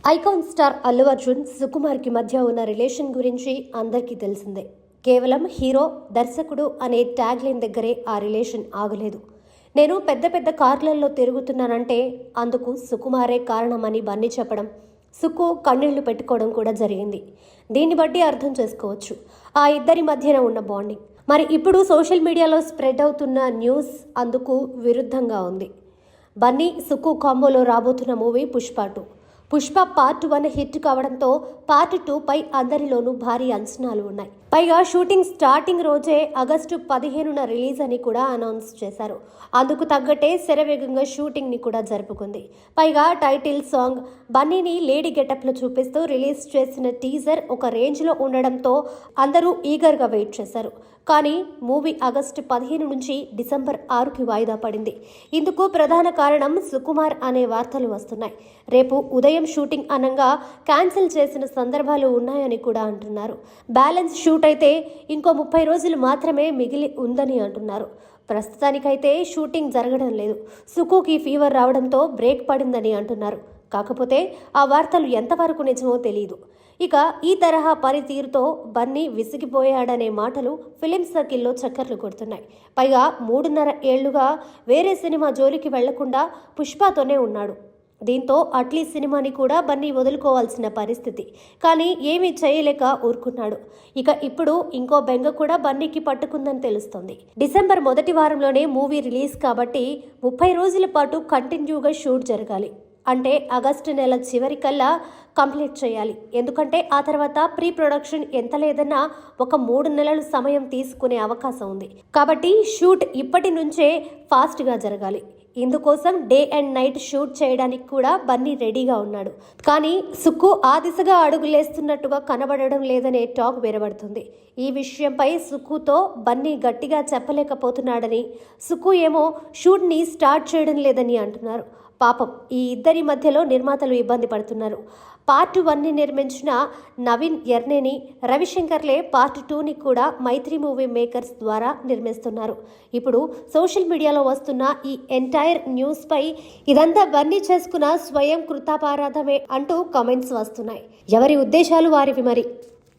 Icon star Allu Arjun సుకుమార్కి మధ్య ఉన్న relation గురించి అందరికీ తెలిసిందే. కేవలం హీరో దర్శకుడు అనే ట్యాగ్ లైన్ దగ్గరే ఆ రిలేషన్ ఆగలేదు. నేను పెద్ద పెద్ద కార్లలో తిరుగుతున్నానంటే అందుకు సుకుమారే కారణమని బన్నీ చెప్పడం, సుక్కు కన్నీళ్లు పెట్టుకోవడం కూడా జరిగింది. దీన్ని బట్టి అర్థం చేసుకోవచ్చు ఆ ఇద్దరి మధ్యన ఉన్న బాండింగ్. మరి ఇప్పుడు సోషల్ మీడియాలో స్ప్రెడ్ అవుతున్న న్యూస్ అందుకు విరుద్ధంగా ఉంది. బన్నీ సుక్కు కాంబోలో రాబోతున్న మూవీ పుష్ప పార్ట్ 1 హిట్ కావడంతో పార్ట్ 2 పై అందరిలోనూ భారీ అంచనాలు ఉన్నాయి. పైగా షూటింగ్ స్టార్టింగ్ రోజే ఆగస్టు 15న రిలీజ్ అని కూడా అనౌన్స్ చేశారు. అందుకు తగ్గట్టే శరవేగంగా షూటింగ్ ని కూడా జరుపుకుంది. పైగా టైటిల్ సాంగ్ బన్నీని లేడీ గెటప్లో చూపిస్తూ రిలీజ్ చేసిన టీజర్ ఒక రేంజ్ లో ఉండడంతో అందరూ ఈగర్ గా వెయిట్ చేశారు. కానీ మూవీ ఆగస్టు 15 నుంచి డిసెంబర్ 6కి వాయిదా పడింది. ఇందుకు ప్రధాన కారణం సుకుమార్ అనే వార్తలు వస్తున్నాయి. రేపు ఉదయం షూటింగ్ అనంగా క్యాన్సిల్ చేసిన సందర్భాలు ఉన్నాయని కూడా అంటున్నారు. బ్యాలెన్స్ షూట్ అయితే ఇంకో 30 రోజులు మాత్రమే మిగిలి ఉందని అంటున్నారు. ప్రస్తుతానికైతే షూటింగ్ జరగడం లేదు. సుకుకి ఫీవర్ రావడంతో బ్రేక్ పడిందని అంటున్నారు. కాకపోతే ఆ వార్తలు ఎంతవరకు నిజమో తెలియదు. ఇక ఈ తరహా పనితీరుతో బన్నీ విసిగిపోయాడనే మాటలు ఫిలిం సర్కిల్లో చక్కర్లు కొడుతున్నాయి. పైగా 3.5 ఏళ్లుగా వేరే సినిమా జోలికి వెళ్లకుండా పుష్పతోనే ఉన్నాడు. దీంతో అట్లీ సినిమాని కూడా బన్నీ వదులుకోవాల్సిన పరిస్థితి. కానీ ఏమీ చేయలేక ఊరుకున్నాడు. ఇక ఇప్పుడు ఇంకో బెంగ కూడా బన్నీకి పట్టుకుందని తెలుస్తోంది. డిసెంబర్ మొదటి వారంలోనే మూవీ రిలీజ్ కాబట్టి 30 రోజుల పాటు కంటిన్యూగా షూట్ జరగాలి. అంటే ఆగస్టు నెల చివరికల్లా కంప్లీట్ చేయాలి. ఎందుకంటే ఆ తర్వాత ప్రీ ప్రొడక్షన్ ఎంత లేదన్నా ఒక 3 నెలలు సమయం తీసుకునే అవకాశం ఉంది. కాబట్టి షూట్ ఇప్పటి నుంచే ఫాస్ట్గా జరగాలి. ఇందుకోసం డే అండ్ నైట్ షూట్ చేయడానికి కూడా బన్నీ రెడీగా ఉన్నాడు. కానీ సుక్కు ఆ దిశగా అడుగులేస్తున్నట్టుగా కనబడడం లేదనే టాక్ వినబడుతుంది. ఈ విషయంపై సుక్కుతో బన్నీ గట్టిగా చెప్పలేకపోతున్నాడని, సుక్కు ఏమో షూట్ని స్టార్ట్ చేయడం లేదని అంటున్నారు. పాపం ఈ ఇద్దరి మధ్యలో నిర్మాతలు ఇబ్బంది పడుతున్నారు. పార్ట్ 1ని నిర్మించిన నవీన్ ఎర్నేని, రవిశంకర్లే పార్ట్ 2ని కూడా మైత్రి మూవీ మేకర్స్ ద్వారా నిర్మిస్తున్నారు. ఇప్పుడు సోషల్ మీడియాలో వస్తున్న ఈ ఎంటైర్ న్యూస్ పై ఇదంతా బన్నీ చేసుకున్న స్వయం కృతాపరాధమే అంటూ కామెంట్స్ వస్తున్నాయి. ఎవరి ఉద్దేశాలు వారివి మరి.